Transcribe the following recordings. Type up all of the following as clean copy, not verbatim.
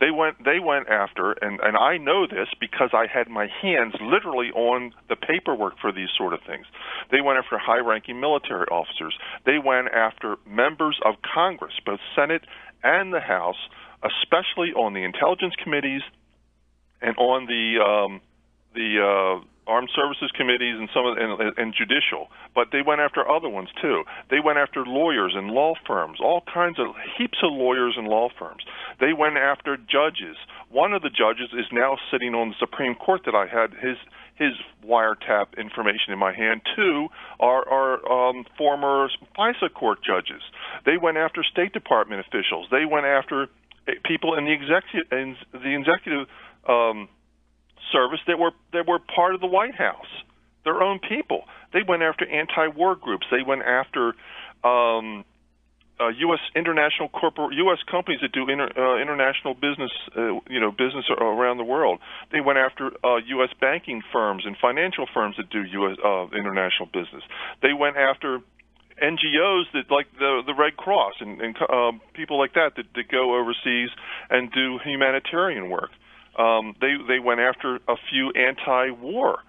They went after, and I know this because I had my hands literally on the paperwork for these sort of things. They went after high-ranking military officers. They went after members of Congress, both Senate and the House, especially on the intelligence committees and on the armed services committees and and judicial. But they went after other ones too. They went after lawyers and law firms, all kinds of heaps of lawyers and law firms. They went after judges. One of the judges is now sitting on the Supreme Court that I had his wiretap information in my hand. Two are former FISA court judges. They went after State Department officials. They went after people in the executive service that were part of the White House, their own people. They went after anti-war groups. They went after U.S. companies that do international business, business around the world. They went after U.S. banking firms and financial firms that do U.S. International business. They went after NGOs that, like the Red Cross and people like that go overseas and do humanitarian work. They went after a few anti-war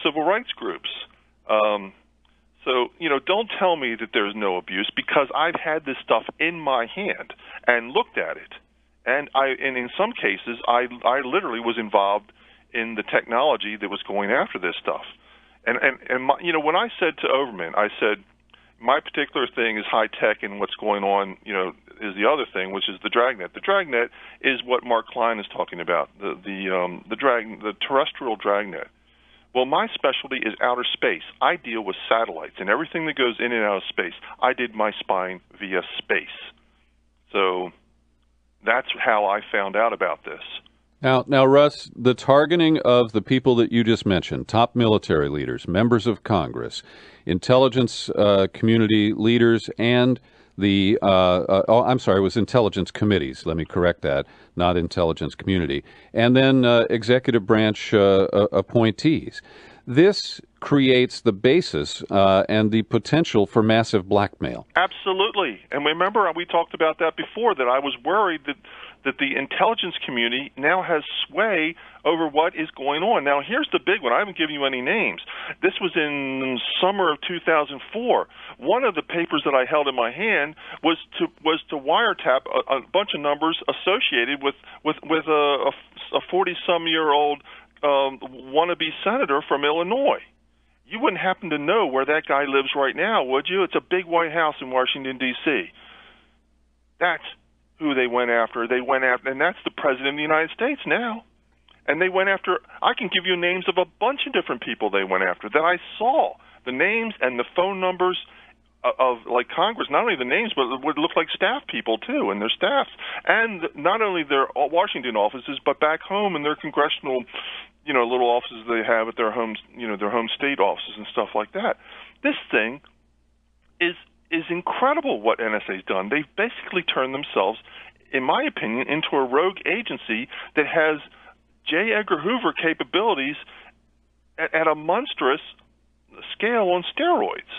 civil rights groups. So, don't tell me that there's no abuse, because I've had this stuff in my hand and looked at it. And in some cases, I literally was involved in the technology that was going after this stuff. And when I said to Overman, I said, my particular thing is high tech, and what's going on, is the other thing, which is the dragnet. The dragnet is what Mark Klein is talking about, the terrestrial dragnet. Well, my specialty is outer space. I deal with satellites and everything that goes in and out of space. I did my spine via space. So that's how I found out about this. Now, Russ, the targeting of the people that you just mentioned, top military leaders, members of Congress, intelligence community leaders, and it was intelligence committees. Let me correct that, not intelligence community. And then executive branch appointees. This creates the basis and the potential for massive blackmail. Absolutely. And remember, we talked about that before, that I was worried that the intelligence community now has sway over what is going on. Now, here's the big one. I haven't given you any names. This was in summer of 2004. One of the papers that I held in my hand was to wiretap a bunch of numbers associated with a 40-some-year-old wannabe senator from Illinois. You wouldn't happen to know where that guy lives right now, would you? It's a big White House in Washington, D.C. That's who they went after. And that's the President of the United States now. And they went after, I can give you names of a bunch of different people they went after that I saw. The names and the phone numbers of like Congress, not only the names, but it would look like staff people too, and their staffs. And not only their Washington offices, but back home in their congressional, little offices they have at their homes, their home state offices and stuff like that. This thing is incredible what NSA's done. They've basically turned themselves, in my opinion, into a rogue agency that has J. Edgar Hoover capabilities at a monstrous scale on steroids.